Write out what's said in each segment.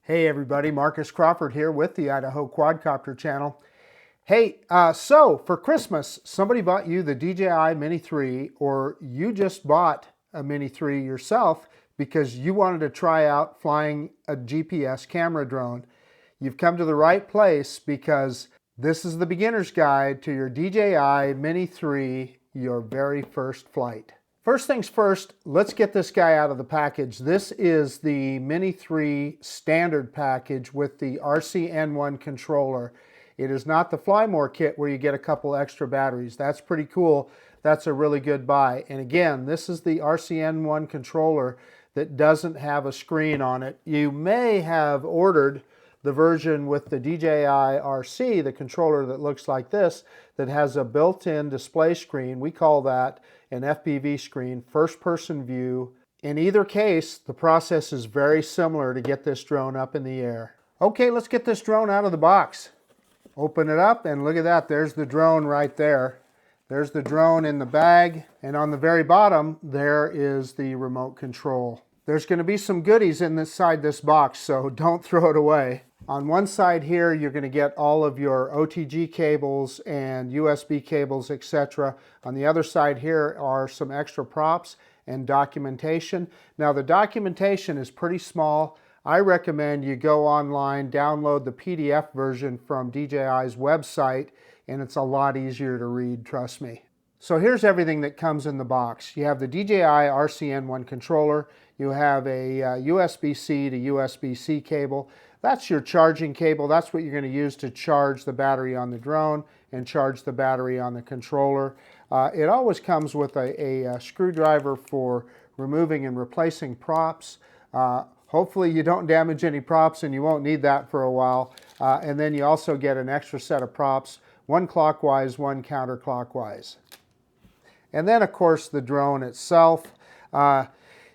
Hey everybody, Marcus Crawford here with the Idaho Quadcopter channel. Hey, so for Christmas, somebody bought you the DJI Mini 3, or you just bought a Mini 3 yourself because you wanted to try out flying a GPS camera drone. You've come to the right place because this is the beginner's guide to your DJI Mini 3, your very first flight. First things first, let's get this guy out of the package. This is the Mini 3 standard package with the RCN1 controller. It is not the Fly More kit where you get a couple extra batteries. That's pretty cool. That's a really good buy. And again, this is the RCN1 controller that doesn't have a screen on it. You may have ordered the version with the DJI RC, the controller that looks like this, that has a built-in display screen. We call that an FPV screen, first-person view. In either case, the process is very similar to get this drone up in the air. Okay, let's get this drone out of the box. Open it up and look at that. There's the drone right there. There's the drone in the bag, and on the very bottom, there is the remote control. There's going to be some goodies inside this box, so don't throw it away. On one side here, you're going to get all of your OTG cables and USB cables, etc. On the other side here are some extra props and documentation. Now, the documentation is pretty small. I recommend you go online, download the PDF version from DJI's website, and it's a lot easier to read, trust me. So here's everything that comes in the box. You have the DJI RCN1 controller. You have a USB-C to USB-C cable. That's your charging cable. That's what you're going to use to charge the battery on the drone and charge the battery on the controller. It always comes with a screwdriver for removing and replacing props. Hopefully you don't damage any props, and you won't need that for a while. And then you also get an extra set of props, one clockwise, one counterclockwise. And then, of course, the drone itself.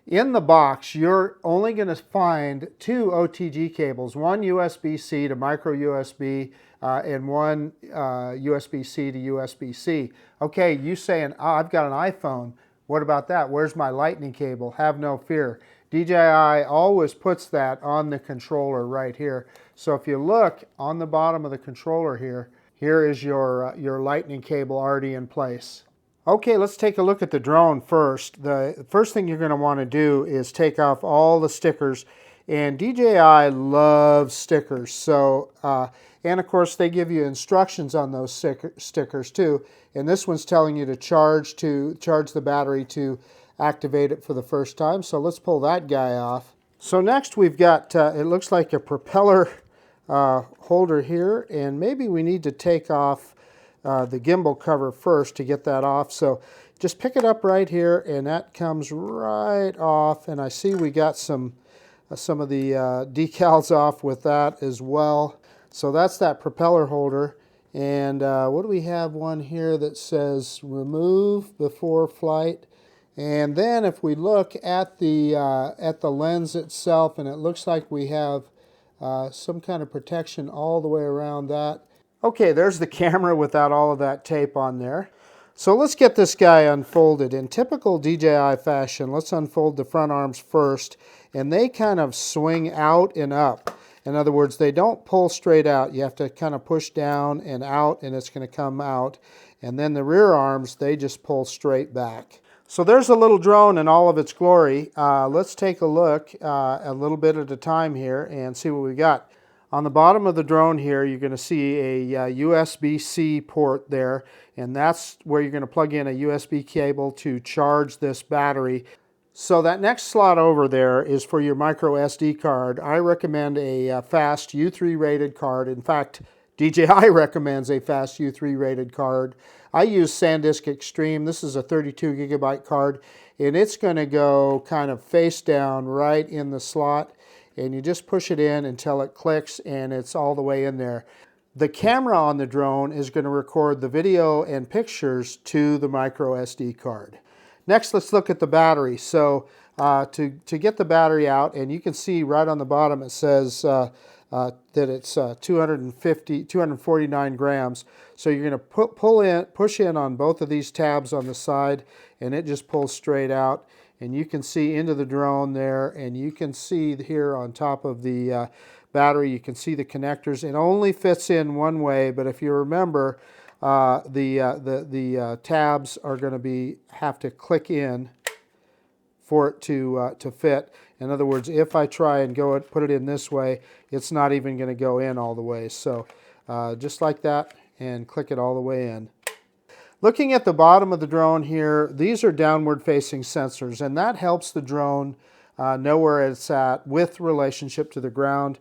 In the box, you're only going to find two OTG cables, one USB-C to micro USB and one USB-C to USB-C. Okay, you saying, oh, I've got an iPhone. What about that? Where's my lightning cable? Have no fear. DJI always puts that on the controller right here. So if you look on the bottom of the controller here, here is your lightning cable already in place. Okay, let's take a look at the drone first. The first thing you're going to want to do is take off all the stickers. And DJI loves stickers. So, and of course they give you instructions on those stickers too. And this one's telling you to charge the battery to activate it for the first time. So let's pull that guy off. So next we've got, it looks like a propeller holder here. And maybe we need to take off the gimbal cover first to get that off. So just pick it up right here, and that comes right off. And I see we got some of the decals off with that as well. So that's that propeller holder. And what do we have? One here that says remove before flight. And then if we look at the lens itself, and it looks like we have some kind of protection all the way around that. Okay, there's the camera without all of that tape on there. So let's get this guy unfolded. In typical DJI fashion, let's unfold the front arms first, and they kind of swing out and up. In other words, they don't pull straight out. You have to kind of push down and out, and it's going to come out. And then the rear arms, they just pull straight back. So there's a little drone in all of its glory. Let's take a look a little bit at a time here and see what we got. On the bottom of the drone here, you're going to see a USB-C port there, and that's where you're going to plug in a USB cable to charge this battery. So that next slot over there is for your micro SD card. I recommend a fast U3 rated card. In fact, DJI recommends a fast U3 rated card. I use SanDisk Extreme. This is a 32 gigabyte card, and it's going to go kind of face down right in the slot. And you just push it in until it clicks, and it's all the way in there. The camera on the drone is going to record the video and pictures to the micro SD card. Next, let's look at the battery. So to get the battery out, and you can see right on the bottom it says that it's 249 grams. So you're going to push in on both of these tabs on the side, and it just pulls straight out. And you can see into the drone there, and you can see here on top of the battery. You can see the connectors. It only fits in one way, but if you remember, the tabs are going to have to click in for it to fit. In other words, if I try and put it in this way, it's not even going to go in all the way. So just like that, and click it all the way in. Looking at the bottom of the drone here, these are downward facing sensors, and that helps the drone know where it's at with relationship to the ground.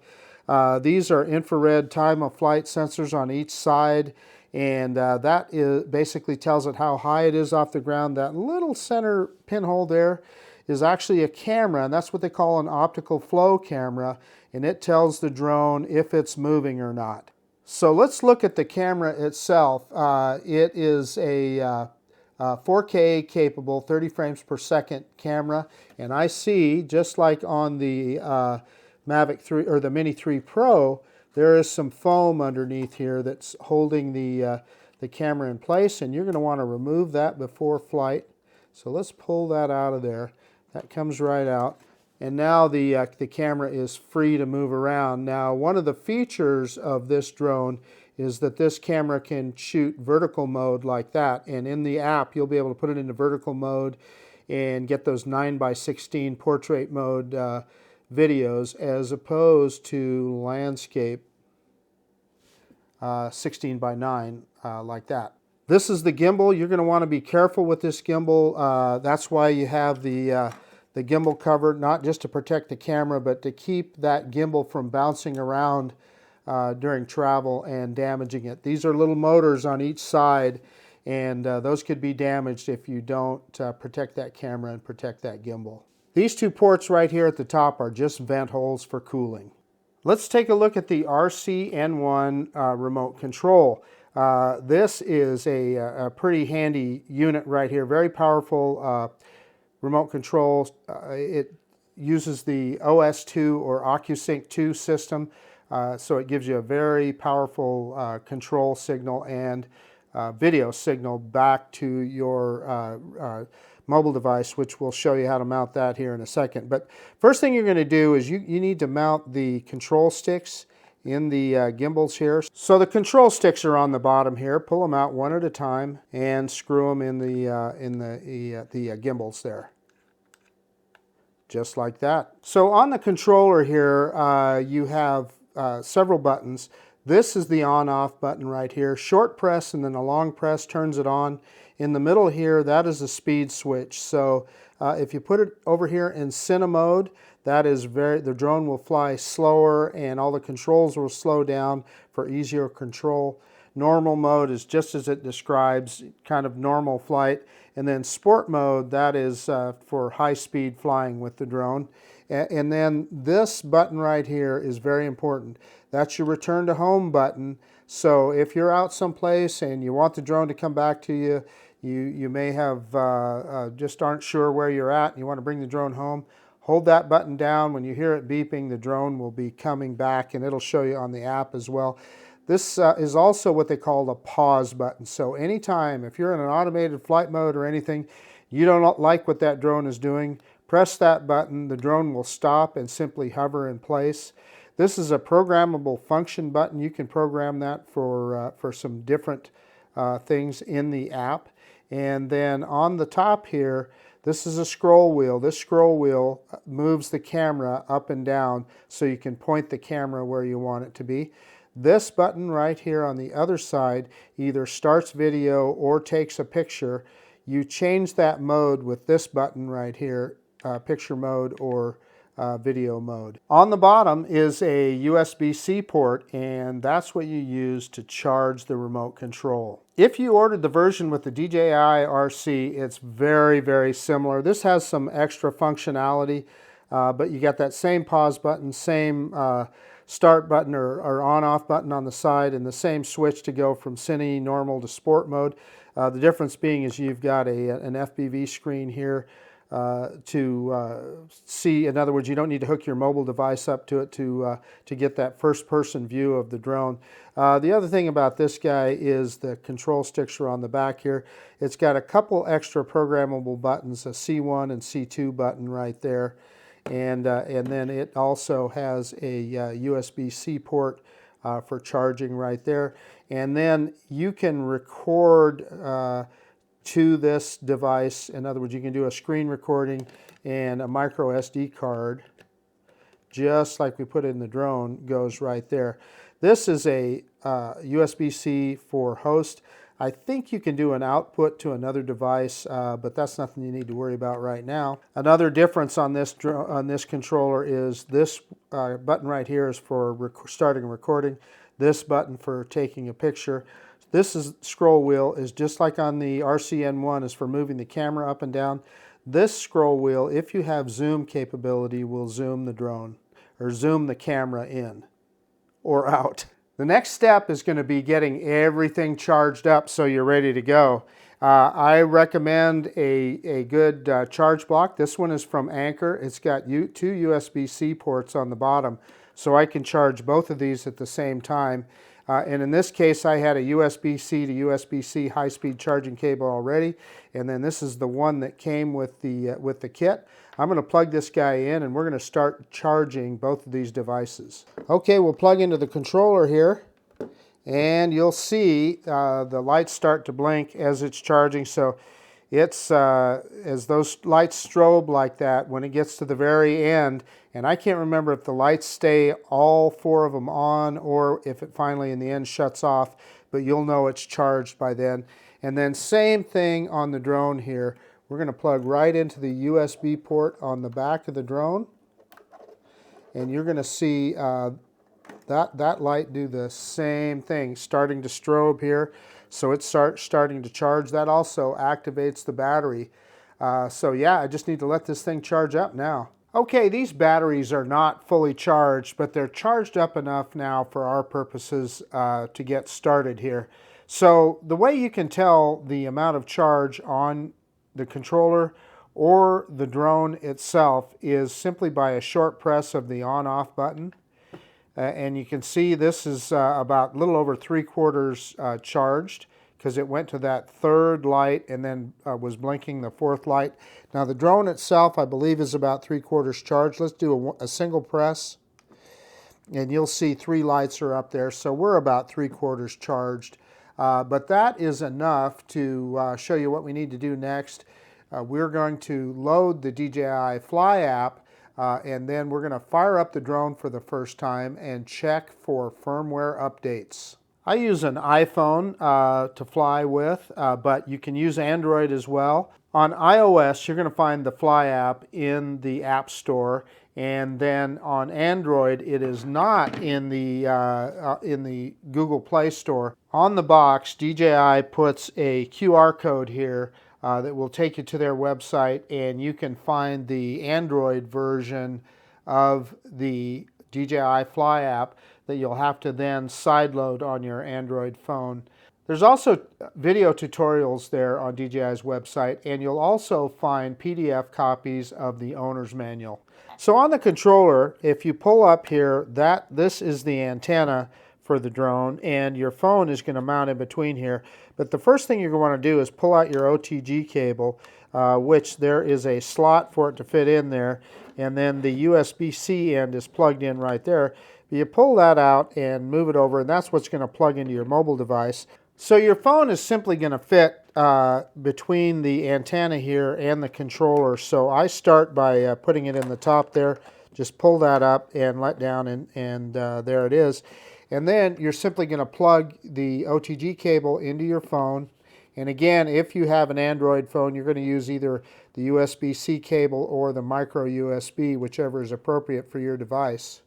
These are infrared time of flight sensors on each side, and that basically tells it how high it is off the ground. That little center pinhole there is actually a camera, and that's what they call an optical flow camera, and it tells the drone if it's moving or not. So let's look at the camera itself. It is a 4K capable 30 frames per second camera, and I see, just like on the Mavic 3 or the Mini 3 Pro, there is some foam underneath here that's holding the camera in place, and you're going to want to remove that before flight. So let's pull that out of there. That comes right out. And now the camera is free to move around. Now, one of the features of this drone is that this camera can shoot vertical mode like that. And in the app, you'll be able to put it into vertical mode and get those 9:16 portrait mode videos, as opposed to landscape 16:9 like that. This is the gimbal. You're going to want to be careful with this gimbal. That's why you have the gimbal cover, not just to protect the camera, but to keep that gimbal from bouncing around during travel and damaging it. These are little motors on each side, and those could be damaged if you don't protect that camera and protect that gimbal. These two ports right here at the top are just vent holes for cooling. Let's take a look at the RC-N1 remote control. This is a pretty handy unit right here, very powerful remote control. It uses the OS2 or OcuSync 2 system, so it gives you a very powerful control signal and video signal back to your mobile device, which we'll show you how to mount that here in a second. But first thing you're going to do is you need to mount the control sticks in the gimbals here. So the control sticks are on the bottom here. Pull them out one at a time and screw them in the gimbals there. Just like that. So on the controller here, you have several buttons. This is the on-off button right here. Short press and then a long press turns it on. In the middle here, that is a speed switch. So if you put it over here in Cine mode, that is the drone will fly slower and all the controls will slow down for easier control. Normal mode is just as it describes, kind of normal flight. And then sport mode, that is for high-speed flying with the drone. And then this button right here is very important. That's your return to home button. So if you're out someplace and you want the drone to come back to you, you may have just aren't sure where you're at and you want to bring the drone home, hold that button down. When you hear it beeping, the drone will be coming back, and it'll show you on the app as well. This is also what they call a pause button. So anytime, if you're in an automated flight mode or anything, you don't like what that drone is doing, press that button. The drone will stop and simply hover in place. This is a programmable function button. You can program that for some different things in the app. And then on the top here, this is a scroll wheel. This scroll wheel moves the camera up and down so you can point the camera where you want it to be. This button right here on the other side either starts video or takes a picture. You change that mode with this button right here, picture mode or video mode. On the bottom is a USB-C port, and that's what you use to charge the remote control. If you ordered the version with the DJI RC, it's very, very similar. This has some extra functionality, but you got that same pause button, same start button or on-off button on the side, and the same switch to go from Cine normal to sport mode. The difference being is you've got an FPV screen here to see. In other words, you don't need to hook your mobile device up to it to get that first-person view of the drone. The other thing about this guy is the control sticks are on the back here. It's got a couple extra programmable buttons, a C1 and C2 button right there. and then it also has a USB-C port for charging right there. And then you can record to this device. In other words, you can do a screen recording and a micro SD card, just like we put in the drone, goes right there. This is a USB-C for host. I think you can do an output to another device, but that's nothing you need to worry about right now. Another difference on this controller is this button right here is for starting a recording. This button for taking a picture. This scroll wheel is just like on the RCN1, is for moving the camera up and down. This scroll wheel, if you have zoom capability, will zoom the drone or zoom the camera in or out. The next step is going to be getting everything charged up so you're ready to go. I recommend a good charge block. This one is from Anker. It's got two USB-C ports on the bottom, so I can charge both of these at the same time. And in this case, I had a USB-C to USB-C high-speed charging cable already, and then this is the one that came with the kit. I'm going to plug this guy in, and we're going to start charging both of these devices. Okay, we'll plug into the controller here, and you'll see the lights start to blink as it's charging. So it's as those lights strobe like that, when it gets to the very end, and I can't remember if the lights stay all four of them on or if it finally in the end shuts off, but you'll know it's charged by then. And then same thing on the drone here. We're going to plug right into the USB port on the back of the drone, and you're going to see that light do the same thing, starting to strobe here. So it starting to charge. That also activates the battery. So yeah, I just need to let this thing charge up now. Okay, these batteries are not fully charged, but they're charged up enough now for our purposes to get started here. So the way you can tell the amount of charge on the controller or the drone itself is simply by a short press of the on-off button. And you can see this is about a little over 3/4 charged, because it went to that third light and then was blinking the fourth light. Now the drone itself, I believe, is about 3/4 charged. Let's do a single press, and you'll see 3 lights are up there. So we're about 3/4 charged. But that is enough to show you what we need to do next. We're going to load the DJI Fly app, and then we're going to fire up the drone for the first time and check for firmware updates. I use an iPhone to fly with, but you can use Android as well. On iOS, you're going to find the Fly app in the App Store, and then on Android, it is not in the Google Play Store. On the box, DJI puts a QR code here that will take you to their website, and you can find the Android version of the DJI Fly app that you'll have to then sideload on your Android phone. There's also video tutorials there on DJI's website, and you'll also find PDF copies of the owner's manual. So on the controller, if you pull up here, this is the antenna for the drone, and your phone is going to mount in between here. But the first thing you're going to want to do is pull out your OTG cable, which there is a slot for it to fit in there, and then the USB-C end is plugged in right there. You pull that out and move it over, and that's what's going to plug into your mobile device. So your phone is simply going to fit between the antenna here and the controller. So I start by putting it in the top there. Just pull that up and let down, and there it is. And then you're simply going to plug the OTG cable into your phone. And again, if you have an Android phone, you're going to use either the USB-C cable or the micro USB, whichever is appropriate for your device.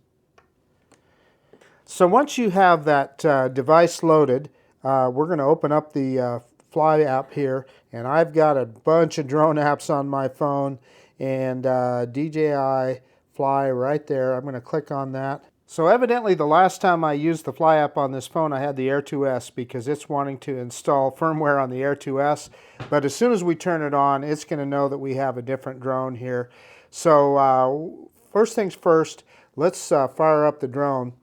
So once you have that device loaded, we're going to open up the Fly app here, and I've got a bunch of drone apps on my phone, and DJI Fly right there. I'm going to click on that. So evidently the last time I used the Fly app on this phone, I had the Air 2S because it's wanting to install firmware on the Air 2S. But as soon as we turn it on, it's going to know that we have a different drone here. So first things first, let's fire up the drone.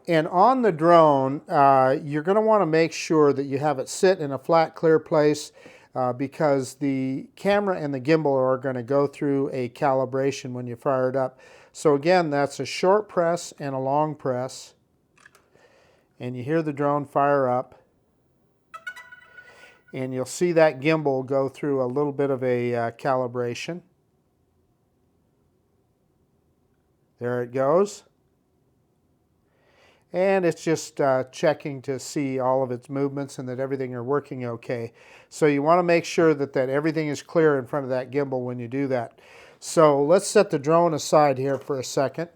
And on the drone, you're going to want to make sure that you have it sit in a flat, clear place. because the camera and the gimbal are going to go through a calibration when you fire it up. So again, that's a short press and a long press, and you hear the drone fire up, and you'll see that gimbal go through a little bit of a calibration. There it goes. And it's just checking to see all of its movements and that everything are working okay. So you want to make sure that everything is clear in front of that gimbal when you do that. So let's set the drone aside here for a second,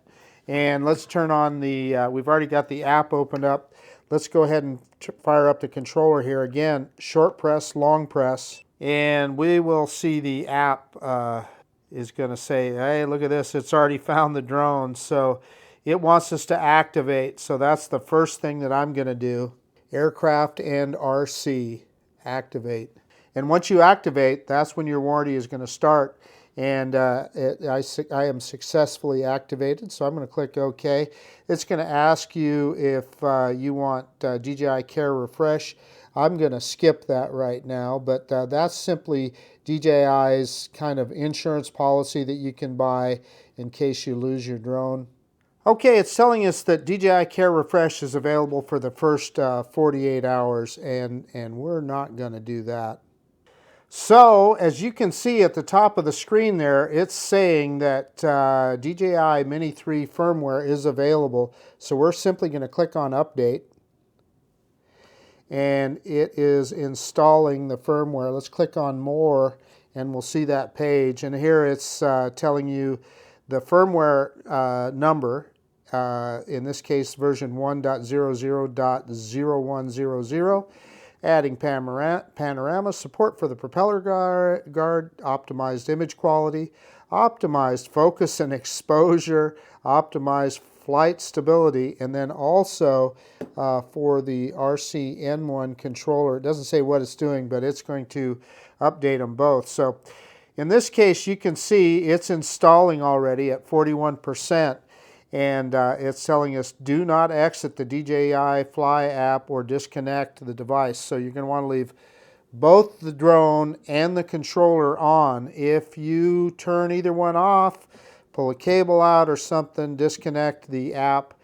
and let's turn on the, we've already got the app opened up. Let's go ahead and fire up the controller here. Again, short press, long press, and we will see the app is going to say, hey, look at this, it's already found the drone. So it wants us to activate. So that's the first thing that I'm going to do. Aircraft and RC, activate. And once you activate, that's when your warranty is going to start. And I am successfully activated, so I'm going to click OK. It's going to ask you if you want DJI Care Refresh. I'm going to skip that right now, but that's simply DJI's kind of insurance policy that you can buy in case you lose your drone. Okay, it's telling us that DJI Care Refresh is available for the first 48 hours, and we're not going to do that. So, as you can see at the top of the screen there, it's saying that DJI Mini 3 firmware is available. So we're simply going to click on Update. And it is installing the firmware. Let's click on More, and we'll see that page. And here it's telling you the firmware number, in this case version 1.00.0100. Adding panorama, support for the propeller guard, optimized image quality, optimized focus and exposure, optimized flight stability, and then also for the RC-N1 controller. It doesn't say what it's doing, but it's going to update them both. So in this case, you can see it's installing already at 41%. And it's telling us do not exit the DJI Fly app or disconnect the device. So you're going to want to leave both the drone and the controller on. If you turn either one off, pull a cable out or something, disconnect the app,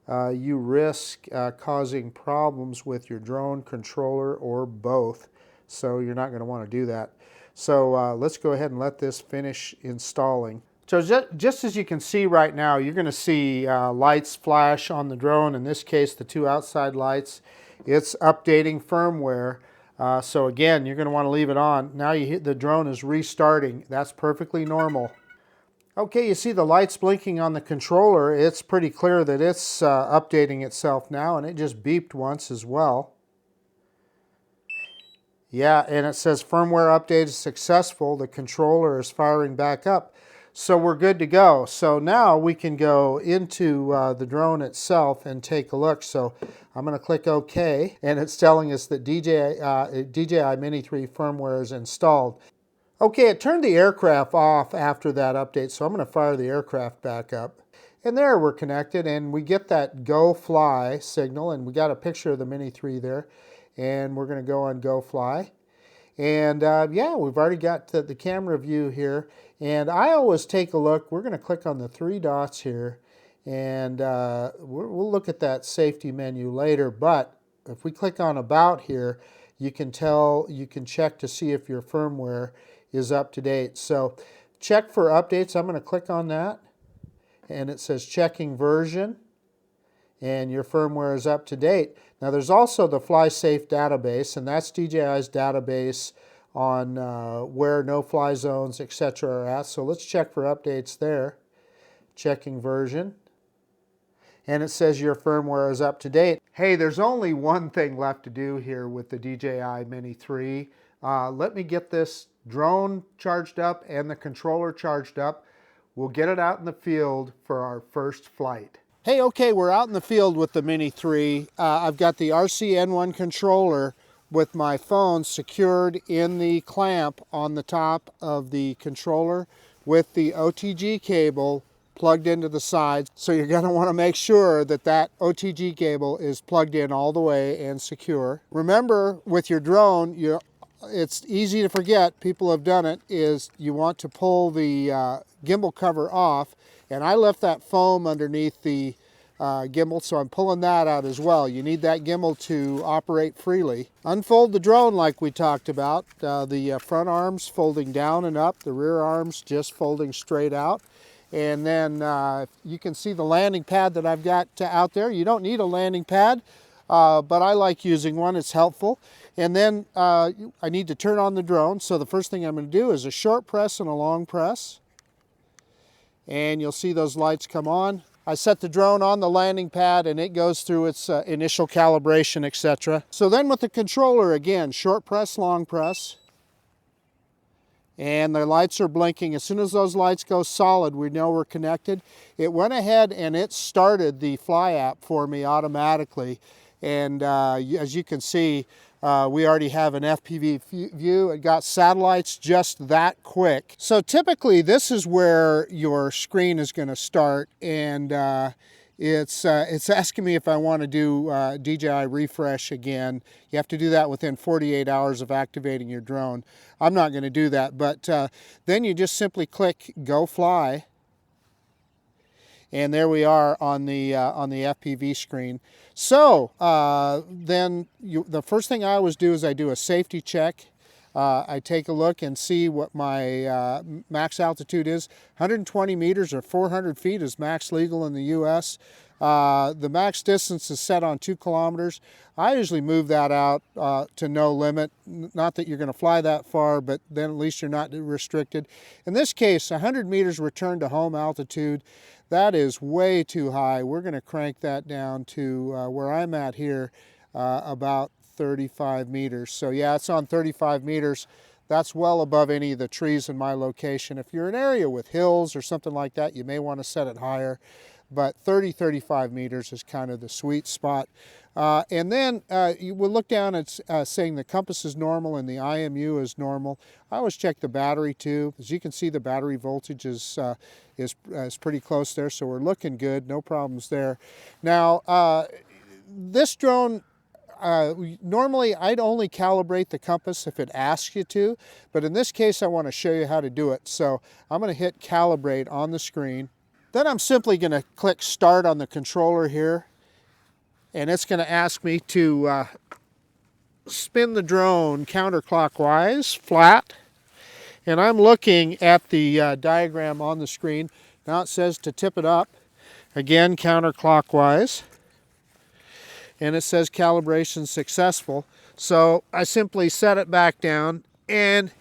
you risk causing problems with your drone, controller, or both. So you're not going to want to do that. So let's go ahead and let this finish installing. So just as you can see right now, you're going to see lights flash on the drone. In this case, the two outside lights. It's updating firmware. So again, you're going to want to leave it on. Now the drone is restarting. That's perfectly normal. Okay, you see the lights blinking on the controller. It's pretty clear that it's updating itself now, and it just beeped once as well. Yeah, and it says firmware update is successful. The controller is firing back up. So we're good to go. So now we can go into the drone itself and take a look. So I'm going to click OK, and it's telling us that DJI Mini 3 firmware is installed. Okay, it turned the aircraft off after that update, so I'm going to fire the aircraft back up. And there we're connected, and we get that Go Fly signal, and we got a picture of the Mini 3 there. And we're going to go on Go Fly. And yeah, we've already got the camera view here. And I always take a look. We're going to click on the three dots here. And we'll look at that safety menu later. But if we click on About here, you can check to see if your firmware is up to date. So check for updates. I'm going to click on that. And it says checking version. And your firmware is up to date. Now there's also the FlySafe database, and that's DJI's database on where no-fly zones, etc. are at. So let's check for updates there. Checking version. And it says your firmware is up to date. Hey, there's only one thing left to do here with the DJI Mini 3. Let me get this drone charged up and the controller charged up. We'll get it out in the field for our first flight. Hey, okay, we're out in the field with the Mini 3. I've got the RC-N1 controller with my phone secured in the clamp on the top of the controller with the OTG cable plugged into the sides. So you're going to want to make sure that that OTG cable is plugged in all the way and secure. Remember, with your drone, it's easy to forget, people have done it, is you want to pull the gimbal cover off. And I left that foam underneath the gimbal, so I'm pulling that out as well. You need that gimbal to operate freely. Unfold the drone like we talked about. The front arms folding down and up, the rear arms just folding straight out. And then you can see the landing pad that I've got out there. You don't need a landing pad, but I like using one. It's helpful. And then I need to turn on the drone. So the first thing I'm going to do is a short press and a long press. And you'll see those lights come on. I set the drone on the landing pad and it goes through its initial calibration, etc. So then with the controller, again, short press, long press. And the lights are blinking. As soon as those lights go solid, we know we're connected. It went ahead and it started the Fly app for me automatically. And as you can see, we already have an FPV view. It got satellites just that quick. So typically this is where your screen is going to start, and it's asking me if I want to do DJI refresh again. You have to do that within 48 hours of activating your drone. I'm not going to do that, but then you just simply click Go Fly. And there we are on the FPV screen. So then the first thing I always do is I do a safety check. I take a look and see what my max altitude is. 120 meters or 400 feet is max legal in the US. The max distance is set on 2 kilometers. I usually move that out to no limit. Not that you're going to fly that far, but then at least you're not restricted. In this case, 100 meters return to home altitude. That is way too high. We're going to crank that down to where I'm at here, about 35 meters. So yeah, it's on 35 meters. That's well above any of the trees in my location. If you're in an area with hills or something like that, you may want to set it higher. But 35 meters is kind of the sweet spot. And then you will look down at saying the compass is normal and the IMU is normal. I always check the battery too. As you can see, the battery voltage is pretty close there, so we're looking good, no problems there. Now, this drone, normally I'd only calibrate the compass if it asks you to, but in this case I want to show you how to do it. So I'm going to hit calibrate on the screen. Then I'm simply going to click start on the controller here, and it's going to ask me to spin the drone counterclockwise, flat. And I'm looking at the diagram on the screen. Now it says to tip it up, again counterclockwise. And it says calibration successful. So I simply set it back down, and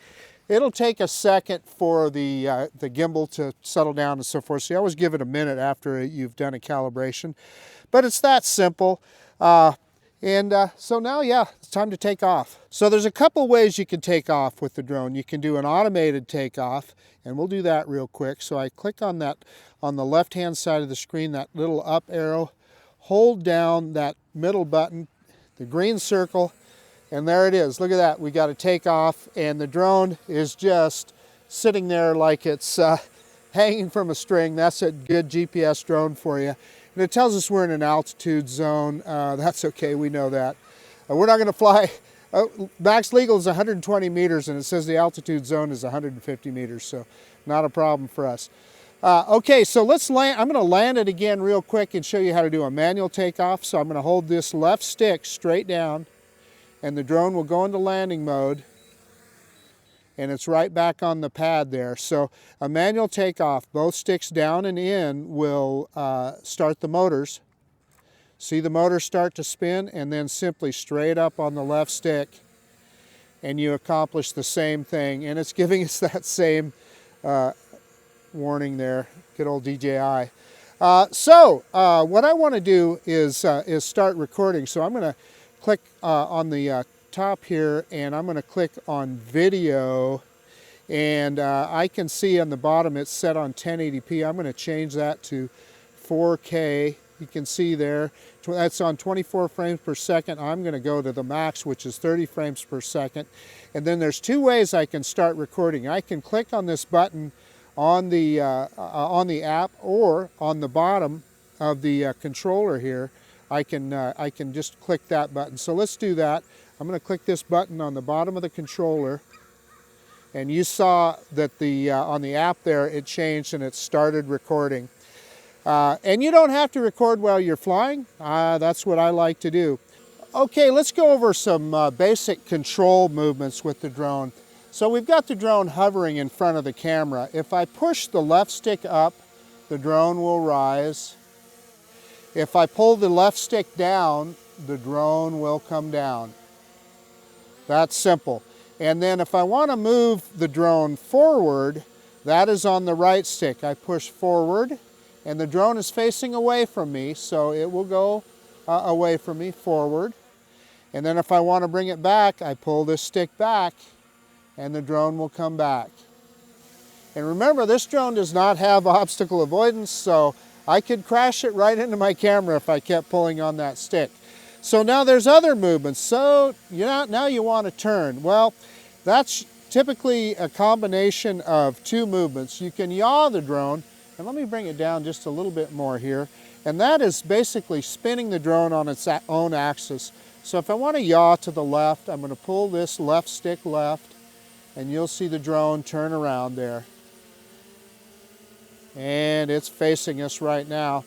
it'll take a second for the gimbal to settle down and so forth. So you always give it a minute after you've done a calibration. But it's that simple. So now, yeah, it's time to take off. So there's a couple ways you can take off with the drone. You can do an automated takeoff, and we'll do that real quick. So I click on that on the left-hand side of the screen, that little up arrow, hold down that middle button, the green circle, and there it is. Look at that. We got a takeoff, and the drone is just sitting there like it's hanging from a string. That's a good GPS drone for you. And it tells us we're in an altitude zone. That's okay, we know that. We're not going to fly. Max legal is 120 meters, and it says the altitude zone is 150 meters, so not a problem for us. Okay, so let's land. I'm going to land it again real quick and show you how to do a manual takeoff. So I'm going to hold this left stick straight down, and the drone will go into landing mode, and it's right back on the pad there. So a manual takeoff, both sticks down and in will start the motors. See the motor start to spin, and then simply straight up on the left stick, and you accomplish the same thing. And it's giving us that same warning there. Good old DJI. What I want to do is start recording. So I'm going to click on the top here, and I'm going to click on video, and I can see on the bottom it's set on 1080p. I'm going to change that to 4K. You can see there that's on 24 frames per second. I'm going to go to the max, which is 30 frames per second. And then there's two ways I can start recording. I can click on this button on the app, or on the bottom of the controller here. I can just click that button. So let's do that. I'm going to click this button on the bottom of the controller, and you saw that on the app there it changed and it started recording. And you don't have to record while you're flying. That's what I like to do. Okay, let's go over some basic control movements with the drone. So we've got the drone hovering in front of the camera. If I push the left stick up, the drone will rise. If I pull the left stick down, the drone will come down. That's simple. And then if I want to move the drone forward, that is on the right stick. I push forward, and the drone is facing away from me, so it will go away from me, forward. And then if I want to bring it back, I pull this stick back, and the drone will come back. And remember, this drone does not have obstacle avoidance, so I could crash it right into my camera if I kept pulling on that stick. So now there's other movements. So now you want to turn. Well, that's typically a combination of two movements. You can yaw the drone, and let me bring it down just a little bit more here. And that is basically spinning the drone on its own axis. So if I want to yaw to the left, I'm going to pull this left stick left, and you'll see the drone turn around there. And it's facing us right now.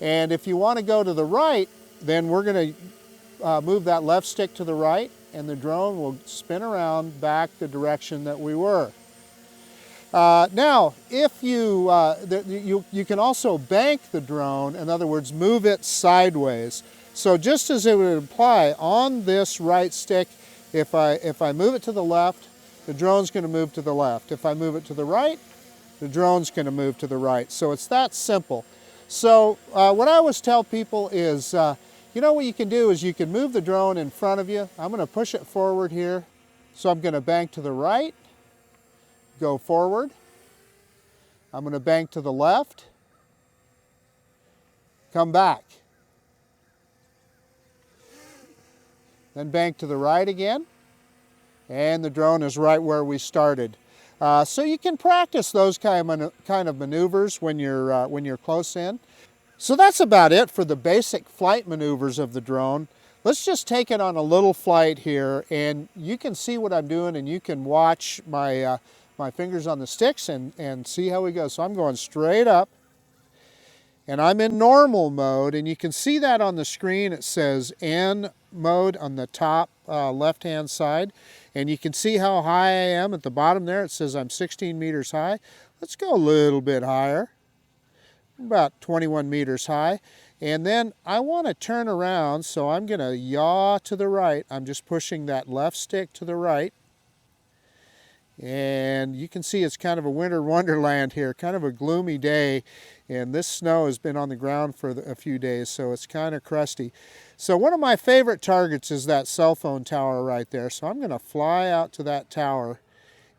And if you want to go to the right, then we're going to move that left stick to the right, and the drone will spin around back the direction that we were. Now, if you can also bank the drone, in other words, move it sideways. So just as it would apply on this right stick, if I move it to the left, the drone's going to move to the left. If I move it to the right, the drone's going to move to the right. So it's that simple. So what I always tell people is, you know what you can do is you can move the drone in front of you. I'm going to push it forward here. So I'm going to bank to the right, go forward. I'm going to bank to the left, come back. Then bank to the right again, and the drone is right where we started. So you can practice those kind of maneuvers when you're close in. So that's about it for the basic flight maneuvers of the drone. Let's just take it on a little flight here, and you can see what I'm doing, and you can watch my fingers on the sticks and see how we go. So I'm going straight up, and I'm in normal mode, and you can see that on the screen. It says N mode on the top left-hand side, and you can see how high I am at the bottom there. It says I'm 16 meters high. Let's go a little bit higher, about 21 meters high. And then I want to turn around, so I'm going to yaw to the right. I'm just pushing that left stick to the right. And you can see it's kind of a winter wonderland here, kind of a gloomy day. And this snow has been on the ground for a few days, so it's kind of crusty. So one of my favorite targets is that cell phone tower right there. So I'm going to fly out to that tower.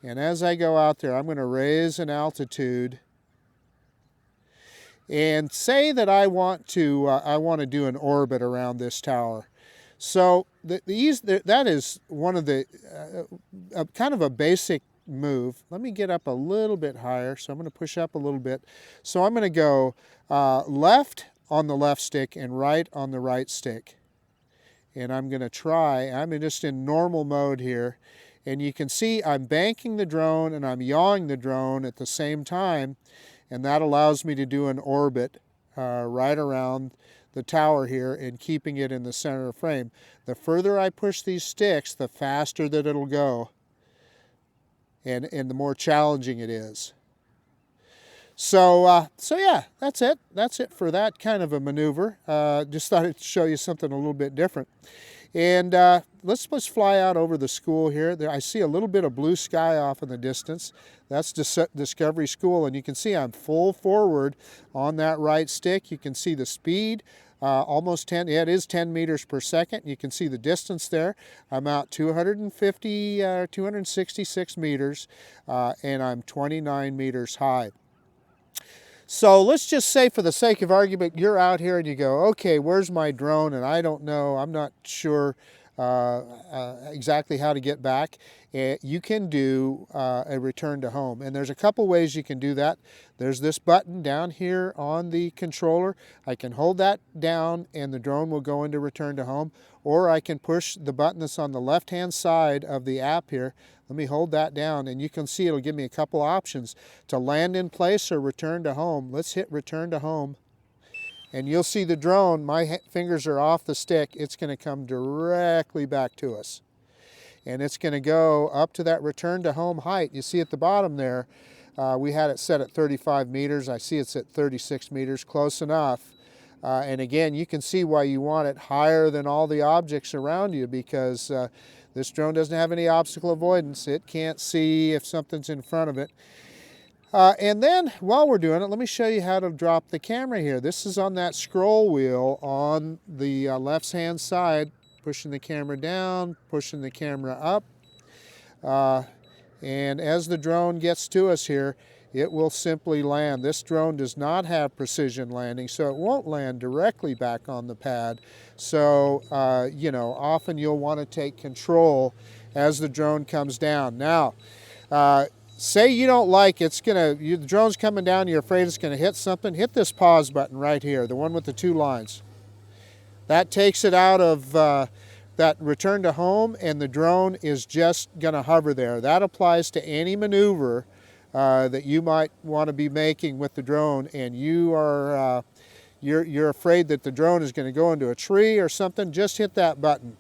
And as I go out there, I'm going to raise an altitude. And say that I want to do an orbit around this tower. So that is one of the kind of a basic move. Let me get up a little bit higher. So I'm going to push up a little bit. So I'm going to go left on the left stick and right on the right stick. And I'm going to try. I'm just in normal mode here. And you can see I'm banking the drone and I'm yawing the drone at the same time. And that allows me to do an orbit right around the tower here and keeping it in the center of frame. The further I push these sticks, the faster that it'll go. And the more challenging it is. So yeah, that's it. That's it for that kind of a maneuver. Just thought I'd show you something a little bit different. And let's fly out over the school here. I see a little bit of blue sky off in the distance. That's Discovery School, and you can see I'm full forward on that right stick. You can see the speed, almost 10, yeah, it is 10 meters per second. You can see the distance there. I'm out 266 meters, and I'm 29 meters high. So let's just say, for the sake of argument, you're out here and you go, okay, where's my drone? And I don't know, I'm not sure exactly how to get back, you can do a return to home. And there's a couple ways you can do that. There's this button down here on the controller. I can hold that down and the drone will go into return to home, or I can push the button that's on the left-hand side of the app here. Let me hold that down and you can see it'll give me a couple options to land in place or return to home. Let's hit return to home. And you'll see the drone, my fingers are off the stick, it's going to come directly back to us. And it's going to go up to that return to home height. You see at the bottom there, we had it set at 35 meters. I see it's at 36 meters, close enough. And again, you can see why you want it higher than all the objects around you, because this drone doesn't have any obstacle avoidance. It can't see if something's in front of it. And then while we're doing it, let me show you how to drop the camera here. This is on that scroll wheel on the left-hand side, pushing the camera down, pushing the camera up. And as the drone gets to us here, it will simply land. This drone does not have precision landing, so it won't land directly back on the pad. So, you know, often you'll want to take control as the drone comes down. Now, say you don't like the drone's coming down, you're afraid it's going to hit something, hit this pause button right here, the one with the 2 lines. That takes it out of that return to home, and the drone is just going to hover there. That applies to any maneuver that you might want to be making with the drone, and you're afraid that the drone is going to go into a tree or something. Just hit that button.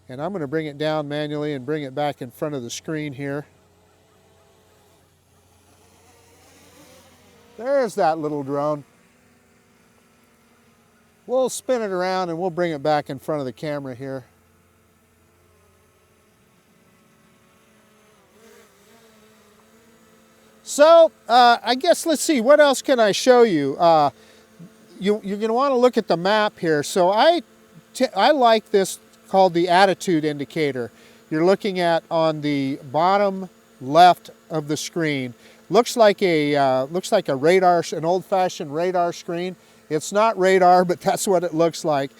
And I'm going to bring it down manually and bring it back in front of the screen here. There's that little drone. We'll spin it around and we'll bring it back in front of the camera here. So, I guess let's see, what else can I show you? You're going to want to look at the map here. So I like this called the attitude indicator. You're looking at on the bottom left of the screen. Looks like a radar, an old-fashioned radar screen. It's not radar, but that's what it looks like.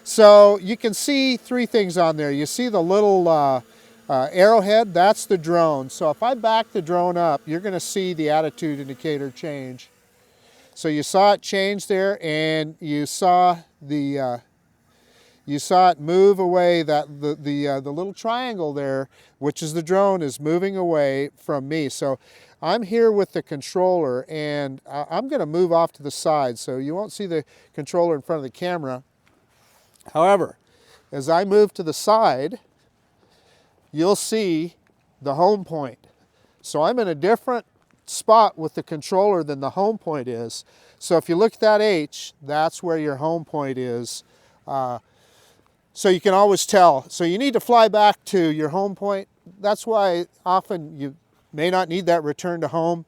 So you can see 3 things on there. You see the little arrowhead, that's the drone. So if I back the drone up, you're going to see the attitude indicator change. So you saw it change there, and you saw it move away. That the little triangle there, which is the drone, is moving away from me. So I'm here with the controller, and I'm going to move off to the side, so you won't see the controller in front of the camera. However, as I move to the side, you'll see the home point. So I'm in a different spot with the controller than the home point is. So if you look at that H, that's where your home point is. So you can always tell. So you need to fly back to your home point. That's why often you may not need that return to home.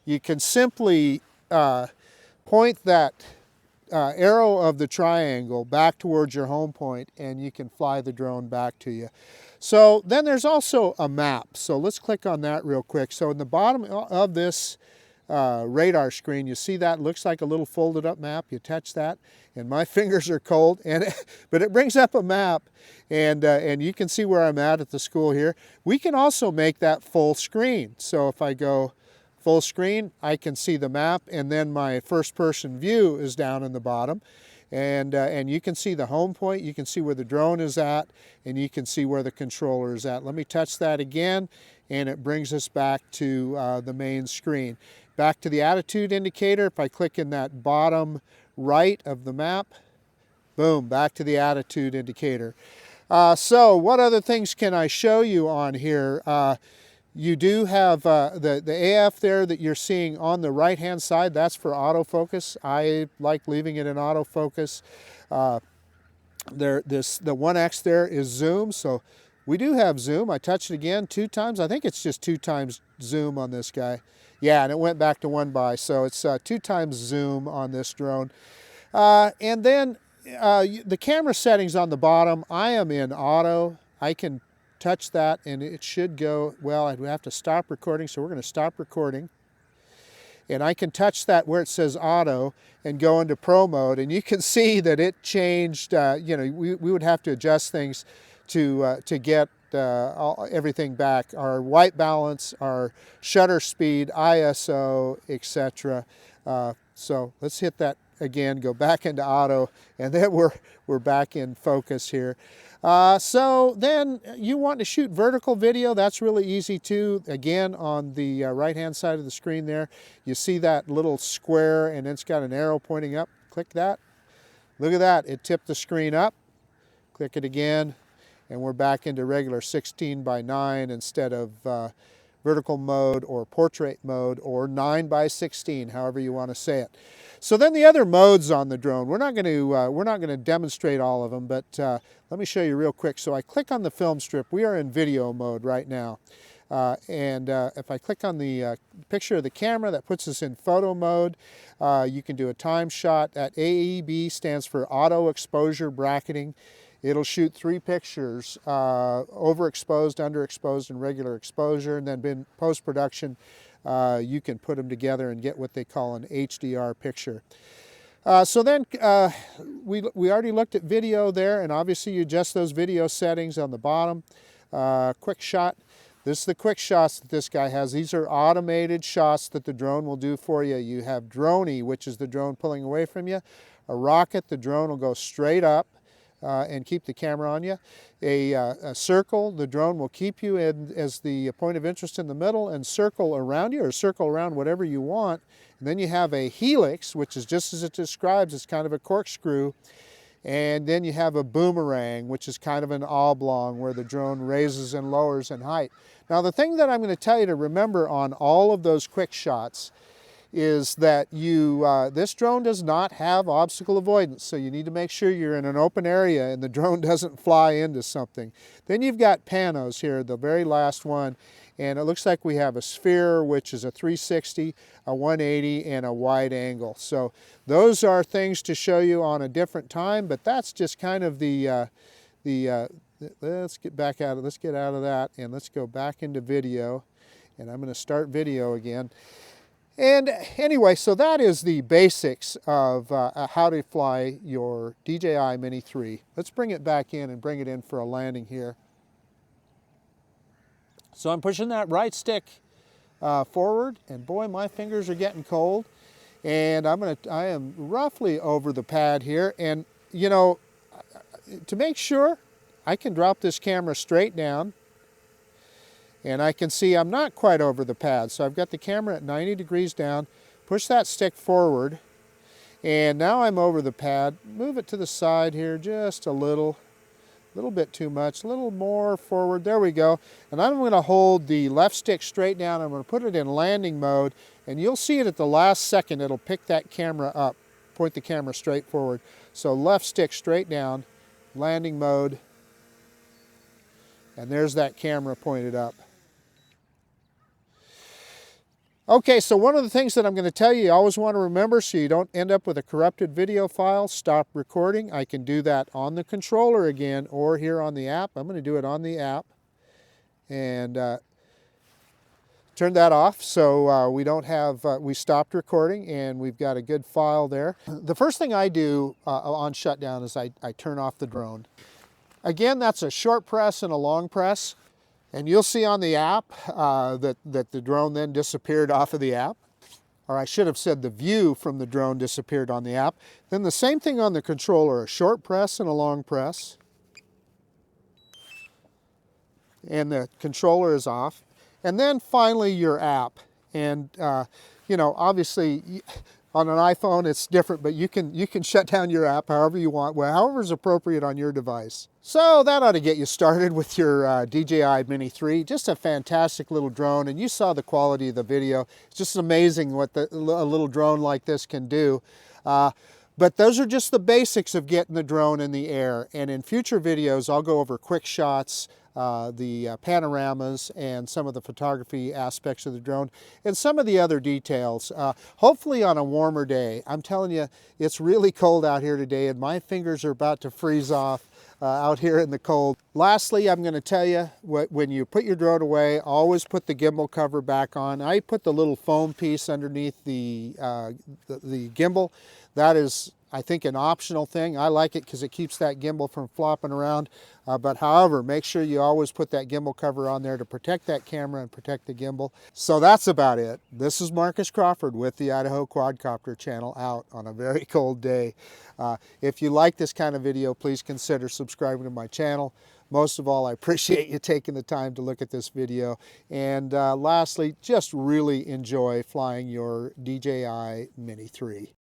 You can simply point that arrow of the triangle back towards your home point, and you can fly the drone back to you. So then there's also a map. So let's click on that real quick. So in the bottom of this radar screen, you see that looks like a little folded up map. You touch that, and my fingers are cold, but it brings up a map, and you can see where I'm at the school here. We can also make that full screen. So if I go full screen, I can see the map, and then my first person view is down in the bottom. And you can see the home point, you can see where the drone is at, and you can see where the controller is at. Let me touch that again, and it brings us back to the main screen. Back to the attitude indicator. If I click in that bottom right of the map, boom, back to the attitude indicator. So what other things can I show you on here? You do have the AF there that you're seeing on the right-hand side. That's for autofocus. I like leaving it in autofocus. The 1X there is zoom, so we do have zoom. I touched it again 2 times. I think it's just 2 times zoom on this guy. Yeah, and it went back to 1 by, so it's 2 times zoom on this drone. And then the camera settings on the bottom, I am in auto. I can touch that and it should go, well, I'd have to stop recording, so we're going to stop recording. and I can touch that where it says auto and go into pro mode, and you can see that it changed. You know, we would have to adjust things to get everything back, our white balance, our shutter speed, ISO, etc. So let's hit that again, go back into auto, and then we're back in focus here. So then you want to shoot vertical video, that's really easy too. Again, on the right hand side of the screen there, you see that little square and it's got an arrow pointing up. Click that. Look at that, it tipped the screen up. Click it again, and we're back into regular 16:9 instead of vertical mode or portrait mode or 9:16, however you want to say it. So then the other modes on the drone, we're not going to demonstrate all of them, but let me show you real quick. So I click on the film strip. We are in video mode right now, and if I click on the picture of the camera, that puts us in photo mode. You can do a time shot. That AEB stands for auto exposure bracketing. It'll shoot 3 pictures, overexposed, underexposed, and regular exposure, and then in post-production, you can put them together and get what they call an HDR picture. So then we already looked at video there, and obviously you adjust those video settings on the bottom. Quick shot. This is the quick shots that this guy has. These are automated shots that the drone will do for you. You have droney, which is the drone pulling away from you. A rocket, the drone will go straight up and keep the camera on you. A circle, the drone will keep you in as the point of interest in the middle and circle around you, or circle around whatever you want. And then you have a helix, which is just as it describes, it's kind of a corkscrew. And then you have a boomerang, which is kind of an oblong where the drone raises and lowers in height. Now the thing that I'm going to tell you to remember on all of those quick shots is that this drone does not have obstacle avoidance, so you need to make sure you're in an open area and the drone doesn't fly into something. Then you've got panos here, the very last one, and it looks like we have a sphere, which is a 360, a 180, and a wide angle. So those are things to show you on a different time, but that's just kind of let's get out of that, and let's go back into video, and I'm going to start video again. And anyway, so that is the basics of how to fly your DJI Mini 3. Let's bring it back in and bring it in for a landing here. So I'm pushing that right stick forward, and boy, my fingers are getting cold. And I am roughly over the pad here, and you know, to make sure, I can drop this camera straight down. And I can see I'm not quite over the pad, so I've got the camera at 90 degrees down, push that stick forward, and now I'm over the pad. Move it to the side here just a little bit too much, a little more forward, there we go. And I'm going to hold the left stick straight down, I'm going to put it in landing mode, and you'll see it at the last second, it'll pick that camera up, point the camera straight forward. So left stick straight down, landing mode, and there's that camera pointed up. Okay, so one of the things that I'm going to tell you always want to remember so you don't end up with a corrupted video file, stop recording. I can do that on the controller again or here on the app. I'm going to do it on the app and turn that off so we don't have, we stopped recording and we've got a good file there. The first thing I do on shutdown is I turn off the drone. Again, that's a short press and a long press. And you'll see on the app that the drone then disappeared off of the app. Or I should have said the view from the drone disappeared on the app. Then the same thing on the controller, a short press and a long press. And the controller is off. And then finally your app. And you know, obviously on an iPhone it's different, but you can shut down your app however you want, however is appropriate on your device. So that ought to get you started with your DJI Mini 3. Just a fantastic little drone, and you saw the quality of the video. It's just amazing what a little drone like this can do. But those are just the basics of getting the drone in the air. And in future videos, I'll go over quick shots, the panoramas, and some of the photography aspects of the drone, and some of the other details. Hopefully on a warmer day. I'm telling you, it's really cold out here today, and my fingers are about to freeze off out here in the cold. Lastly, I'm going to tell you, when you put your drone away, always put the gimbal cover back on. I put the little foam piece underneath the gimbal. That is, I think, an optional thing. I like it because it keeps that gimbal from flopping around. But however, make sure you always put that gimbal cover on there to protect that camera and protect the gimbal. So that's about it. This is Marcus Crawford with the Idaho Quadcopter channel, out on a very cold day. If you like this kind of video, please consider subscribing to my channel. Most of all, I appreciate you taking the time to look at this video. And lastly, just really enjoy flying your DJI Mini 3.